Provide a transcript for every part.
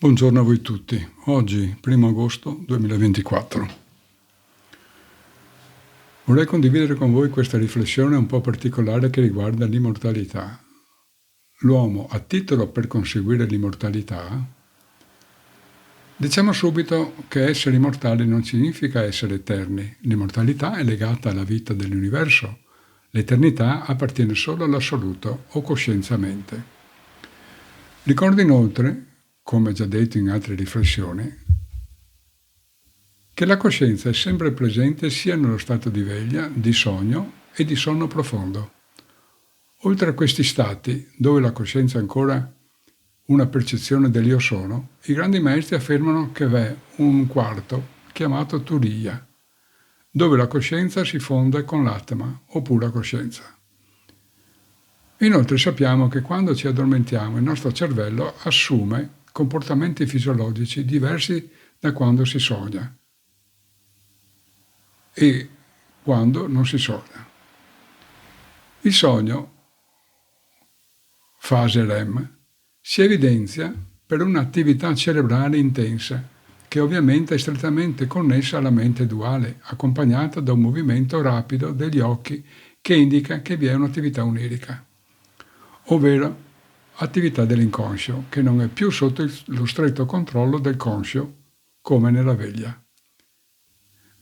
Buongiorno a voi tutti. Oggi, 1 agosto 2024. Vorrei condividere con voi questa riflessione un po' particolare che riguarda l'immortalità. L'uomo ha titolo per conseguire l'immortalità? Diciamo subito che essere immortali non significa essere eterni. L'immortalità è legata alla vita dell'universo. L'eternità appartiene solo all'assoluto o coscienziamente. Ricordo inoltre, come già detto in altre riflessioni, che la coscienza è sempre presente sia nello stato di veglia, di sogno e di sonno profondo. Oltre a questi stati, dove la coscienza è ancora una percezione dell'io sono, i grandi maestri affermano che v'è un quarto chiamato Turiya, dove la coscienza si fonde con l'Atma o pura coscienza. Inoltre sappiamo che quando ci addormentiamo il nostro cervello assume comportamenti fisiologici diversi da quando si sogna e quando non si sogna. Il sogno, fase REM, si evidenzia per un'attività cerebrale intensa che ovviamente è strettamente connessa alla mente duale, accompagnata da un movimento rapido degli occhi che indica che vi è un'attività onirica, ovvero attività dell'inconscio, che non è più sotto lo stretto controllo del conscio, come nella veglia.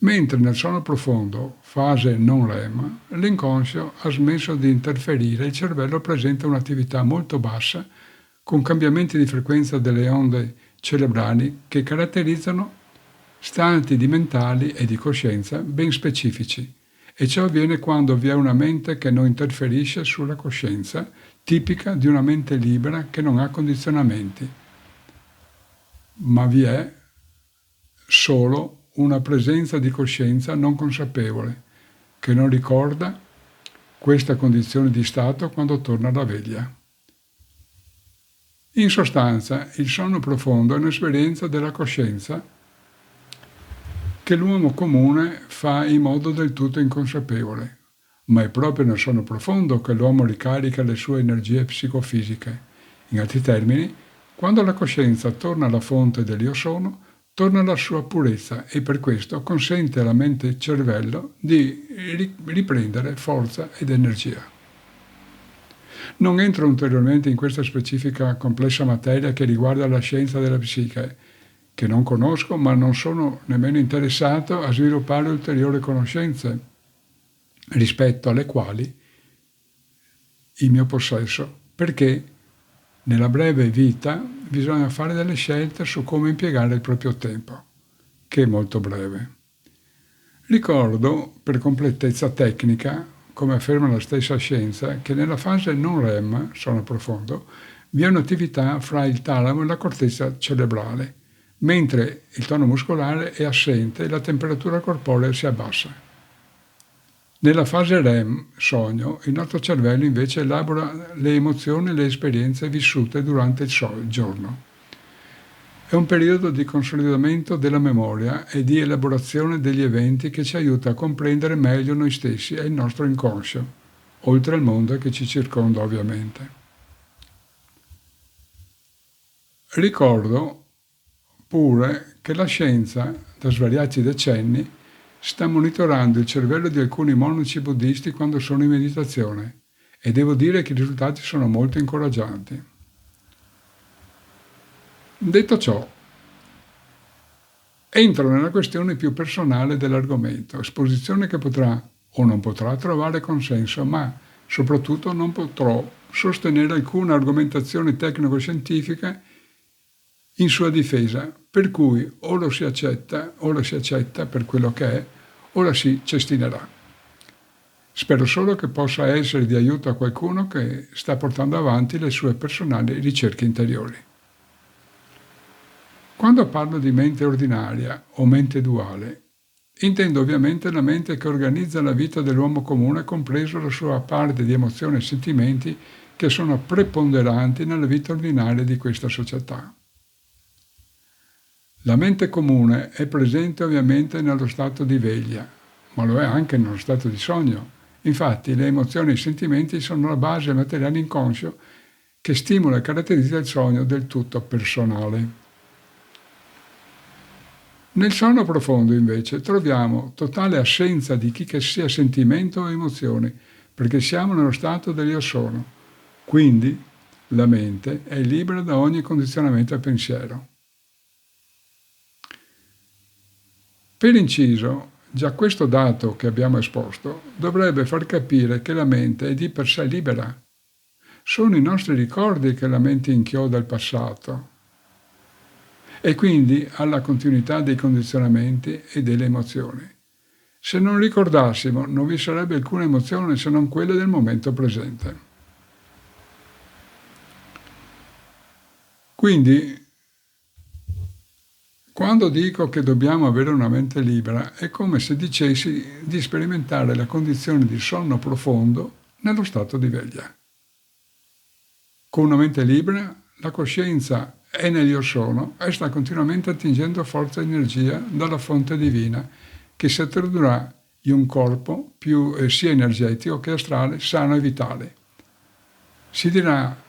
Mentre nel sonno profondo, fase non REM, l'inconscio ha smesso di interferire, il cervello presenta un'attività molto bassa, con cambiamenti di frequenza delle onde cerebrali che caratterizzano stati di mentali e di coscienza ben specifici. E ciò avviene quando vi è una mente che non interferisce sulla coscienza, tipica di una mente libera che non ha condizionamenti, ma vi è solo una presenza di coscienza non consapevole, che non ricorda questa condizione di stato quando torna alla veglia. In sostanza, il sonno profondo è un'esperienza della coscienza che l'uomo comune fa in modo del tutto inconsapevole, ma è proprio nel sonno profondo che l'uomo ricarica le sue energie psicofisiche. In altri termini, quando la coscienza torna alla fonte dell'io sono, torna alla sua purezza e per questo consente alla mente cervello di riprendere forza ed energia. Non entro ulteriormente in questa specifica complessa materia che riguarda la scienza della psiche, che non conosco, ma non sono nemmeno interessato a sviluppare ulteriori conoscenze, rispetto alle quali il mio possesso, perché nella breve vita bisogna fare delle scelte su come impiegare il proprio tempo, che è molto breve. Ricordo, per completezza tecnica, come afferma la stessa scienza, che nella fase non REM, sonno profondo, vi è un'attività fra il talamo e la corteccia cerebrale, mentre il tono muscolare è assente e la temperatura corporea si abbassa. Nella fase REM, sogno, il nostro cervello invece elabora le emozioni e le esperienze vissute durante il giorno. È un periodo di consolidamento della memoria e di elaborazione degli eventi che ci aiuta a comprendere meglio noi stessi e il nostro inconscio, oltre al mondo che ci circonda ovviamente. Ricordo pure che la scienza, da svariati decenni, sta monitorando il cervello di alcuni monaci buddisti quando sono in meditazione e devo dire che i risultati sono molto incoraggianti. Detto ciò, entro nella questione più personale dell'argomento, esposizione che potrà o non potrà trovare consenso, ma soprattutto non potrò sostenere alcuna argomentazione tecnico-scientifica in sua difesa, per cui o lo si accetta per quello che è, o la si cestinerà. Spero solo che possa essere di aiuto a qualcuno che sta portando avanti le sue personali ricerche interiori. Quando parlo di mente ordinaria o mente duale, intendo ovviamente la mente che organizza la vita dell'uomo comune, compreso la sua parte di emozioni e sentimenti che sono preponderanti nella vita ordinaria di questa società. La mente comune è presente ovviamente nello stato di veglia, ma lo è anche nello stato di sogno. Infatti le emozioni e i sentimenti sono la base materiale inconscio che stimola e caratterizza il sogno del tutto personale. Nel sonno profondo, invece, troviamo totale assenza di chi che sia sentimento o emozioni, perché siamo nello stato dell'io sono. Quindi la mente è libera da ogni condizionamento e pensiero. Per inciso, già questo dato che abbiamo esposto dovrebbe far capire che la mente è di per sé libera. Sono i nostri ricordi che la mente inchioda al passato e quindi alla continuità dei condizionamenti e delle emozioni. Se non ricordassimo, non vi sarebbe alcuna emozione se non quella del momento presente. Quindi, quando dico che dobbiamo avere una mente libera, è come se dicessi di sperimentare la condizione di sonno profondo nello stato di veglia. Con una mente libera, la coscienza è nell'io sono e sta continuamente attingendo forza e energia dalla fonte divina, che si tradurrà in un corpo più sia energetico che astrale, sano e vitale. Si dirà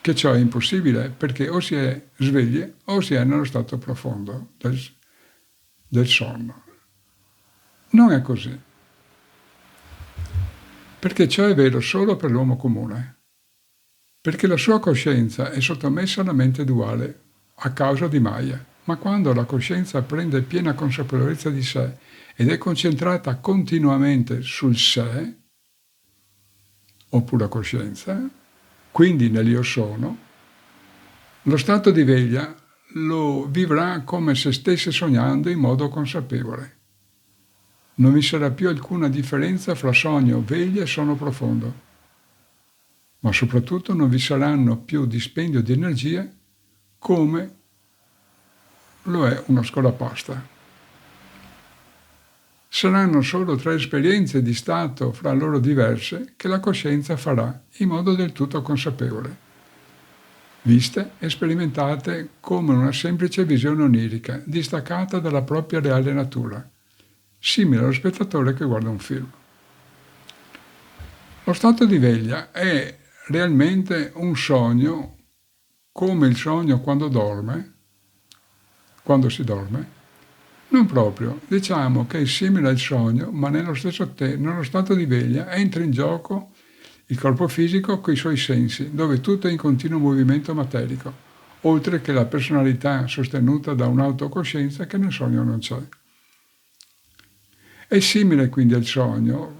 che ciò è impossibile perché o si è svegli o si è nello stato profondo del sonno. Non è così, perché ciò è vero solo per l'uomo comune, perché la sua coscienza è sottomessa alla mente duale a causa di Maya, ma quando la coscienza prende piena consapevolezza di sé ed è concentrata continuamente sul sé, o pura coscienza, quindi nell'io sono, lo stato di veglia lo vivrà come se stesse sognando in modo consapevole. Non vi sarà più alcuna differenza fra sogno, veglia e sonno profondo, ma soprattutto non vi saranno più dispendio di energia come lo è uno scolapasta. Saranno solo tre esperienze di stato fra loro diverse che la coscienza farà in modo del tutto consapevole, viste e sperimentate come una semplice visione onirica, distaccata dalla propria reale natura, simile allo spettatore che guarda un film. Lo stato di veglia è realmente un sogno come il sogno quando si dorme? Non proprio, diciamo che è simile al sogno, ma nello stato di veglia entra in gioco il corpo fisico con i suoi sensi, dove tutto è in continuo movimento materico, oltre che la personalità sostenuta da un'autocoscienza che nel sogno non c'è. È simile quindi al sogno,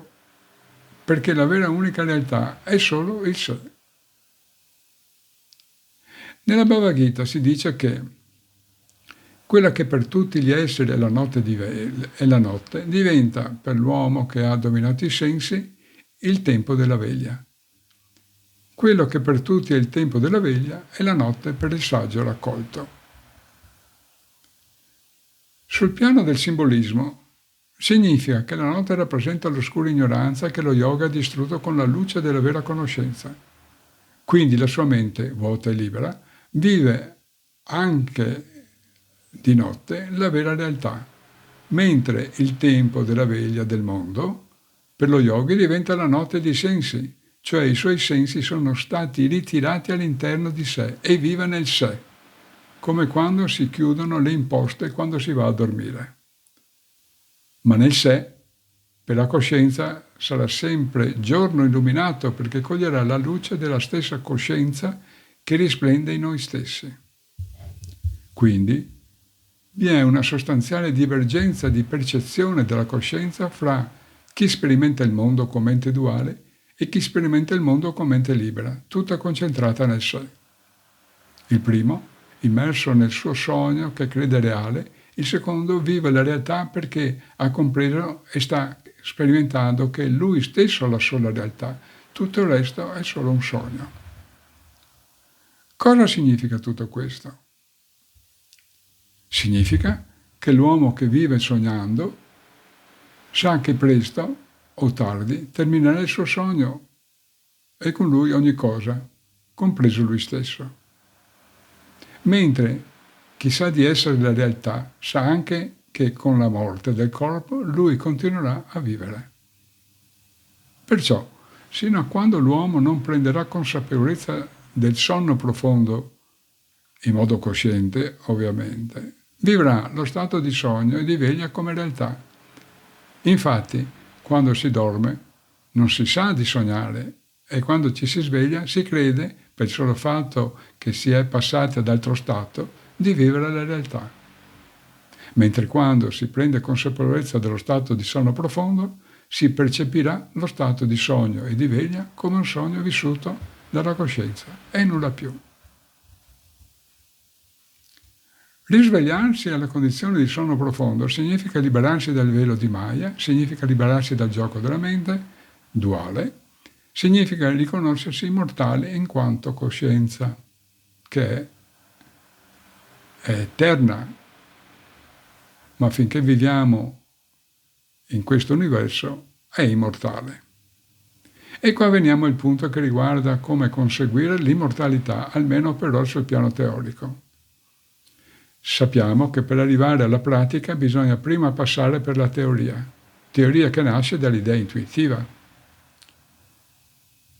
perché la vera unica realtà è solo il sé. Nella Bhagavad Gita si dice che quella che per tutti gli esseri è la notte, diventa per l'uomo che ha dominato i sensi il tempo della veglia. Quello che per tutti è il tempo della veglia è la notte per il saggio raccolto. Sul piano del simbolismo significa che la notte rappresenta l'oscura ignoranza che lo yoga ha distrutto con la luce della vera conoscenza. Quindi la sua mente, vuota e libera, vive anche di notte la vera realtà, mentre il tempo della veglia del mondo per lo yogi diventa la notte dei sensi, cioè i suoi sensi sono stati ritirati all'interno di sé e vive nel sé, come quando si chiudono le imposte quando si va a dormire. Ma nel sé, per la coscienza, sarà sempre giorno illuminato perché coglierà la luce della stessa coscienza che risplende in noi stessi. Quindi, vi è una sostanziale divergenza di percezione della coscienza fra chi sperimenta il mondo come mente duale e chi sperimenta il mondo come mente libera, tutta concentrata nel sé. Il primo, immerso nel suo sogno che crede reale, il secondo vive la realtà perché ha compreso e sta sperimentando che è lui stesso la sola realtà, tutto il resto è solo un sogno. Cosa significa tutto questo? Significa che l'uomo che vive sognando sa che presto o tardi terminerà il suo sogno e con lui ogni cosa, compreso lui stesso. Mentre chi sa di essere la realtà sa anche che con la morte del corpo lui continuerà a vivere. Perciò, sino a quando l'uomo non prenderà consapevolezza del sonno profondo, in modo cosciente ovviamente, vivrà lo stato di sogno e di veglia come realtà. Infatti, quando si dorme, non si sa di sognare e quando ci si sveglia si crede, per il solo fatto che si è passati ad altro stato, di vivere la realtà. Mentre quando si prende consapevolezza dello stato di sonno profondo, si percepirà lo stato di sogno e di veglia come un sogno vissuto dalla coscienza e nulla più. Risvegliarsi alla condizione di sonno profondo significa liberarsi dal velo di Maya, significa liberarsi dal gioco della mente, duale, significa riconoscersi immortale in quanto coscienza, che è eterna, ma finché viviamo in questo universo è immortale. E qua veniamo al punto che riguarda come conseguire l'immortalità, almeno però sul piano teorico. Sappiamo che per arrivare alla pratica bisogna prima passare per la teoria che nasce dall'idea intuitiva.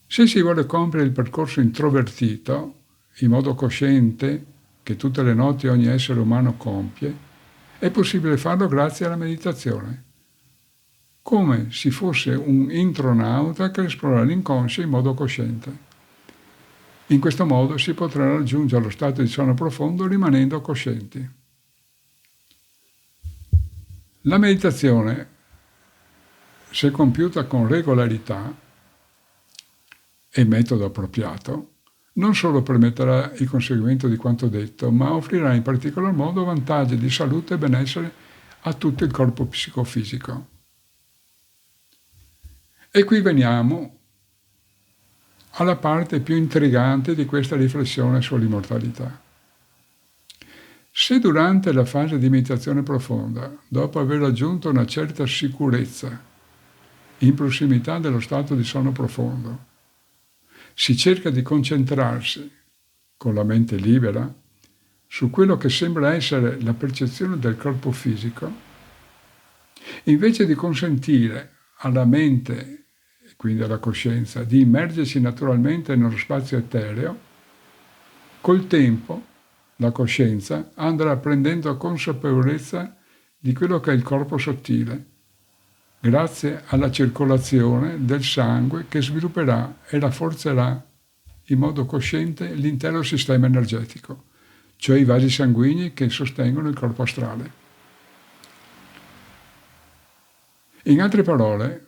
Se si vuole compiere il percorso introvertito, in modo cosciente, che tutte le notti ogni essere umano compie, è possibile farlo grazie alla meditazione, come se fosse un intronauta che esplora l'inconscio in modo cosciente. In questo modo si potrà raggiungere lo stato di sonno profondo rimanendo coscienti. La meditazione, se compiuta con regolarità e metodo appropriato, non solo permetterà il conseguimento di quanto detto, ma offrirà in particolar modo vantaggi di salute e benessere a tutto il corpo psicofisico. E qui veniamo alla parte più intrigante di questa riflessione sull'immortalità. Se durante la fase di meditazione profonda, dopo aver raggiunto una certa sicurezza in prossimità dello stato di sonno profondo, si cerca di concentrarsi, con la mente libera, su quello che sembra essere la percezione del corpo fisico, invece di consentire alla mente, quindi alla coscienza, di immergersi naturalmente nello spazio etereo, col tempo la coscienza andrà prendendo consapevolezza di quello che è il corpo sottile, grazie alla circolazione del sangue che svilupperà e rafforzerà in modo cosciente l'intero sistema energetico, cioè i vasi sanguigni che sostengono il corpo astrale. In altre parole,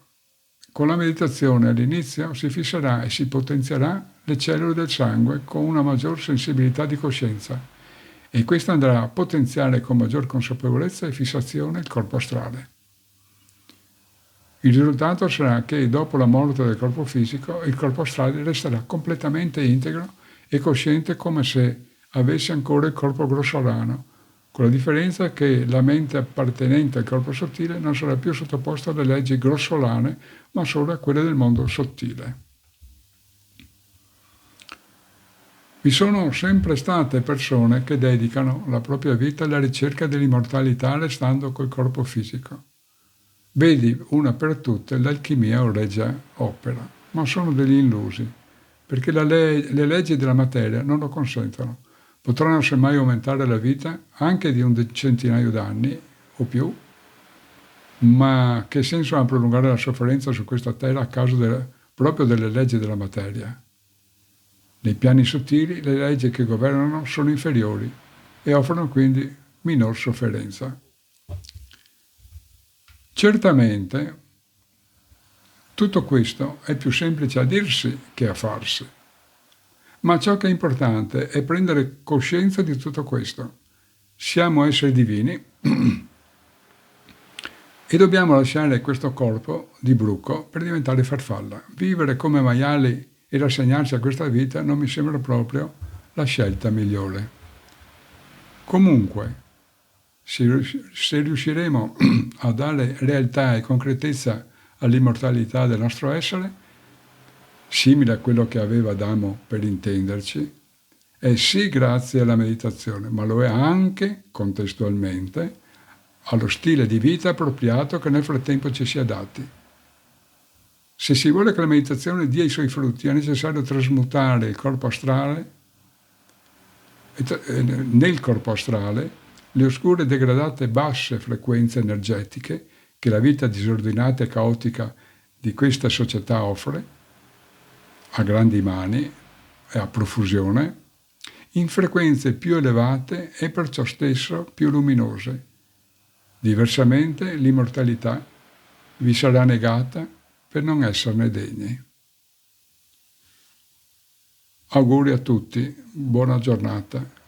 con la meditazione all'inizio si fisserà e si potenzierà le cellule del sangue con una maggior sensibilità di coscienza e questa andrà a potenziare con maggior consapevolezza e fissazione il corpo astrale. Il risultato sarà che dopo la morte del corpo fisico il corpo astrale resterà completamente integro e cosciente come se avesse ancora il corpo grossolano, con la differenza che la mente appartenente al corpo sottile non sarà più sottoposta alle leggi grossolane, ma solo a quelle del mondo sottile. Vi sono sempre state persone che dedicano la propria vita alla ricerca dell'immortalità restando col corpo fisico. Vedi una per tutte l'alchimia o regia opera, ma sono degli illusi, perché le leggi della materia non lo consentono. Potranno semmai aumentare la vita anche di un centinaio d'anni o più, ma che senso ha prolungare la sofferenza su questa terra a causa proprio delle leggi della materia? Nei piani sottili le leggi che governano sono inferiori e offrono quindi minor sofferenza. Certamente tutto questo è più semplice a dirsi che a farsi, ma ciò che è importante è prendere coscienza di tutto questo. Siamo esseri divini e dobbiamo lasciare questo corpo di bruco per diventare farfalla. Vivere come maiali e rassegnarsi a questa vita non mi sembra proprio la scelta migliore. Comunque, se riusciremo a dare realtà e concretezza all'immortalità del nostro essere, simile a quello che aveva Adamo per intenderci, è sì grazie alla meditazione, ma lo è anche, contestualmente, allo stile di vita appropriato che nel frattempo ci si adatti. Se si vuole che la meditazione dia i suoi frutti, è necessario trasmutare il corpo astrale, nel corpo astrale, le oscure e degradate basse frequenze energetiche che la vita disordinata e caotica di questa società offre, a grandi mani e a profusione, in frequenze più elevate e perciò stesso più luminose. Diversamente l'immortalità vi sarà negata per non esserne degni. Auguri a tutti, buona giornata.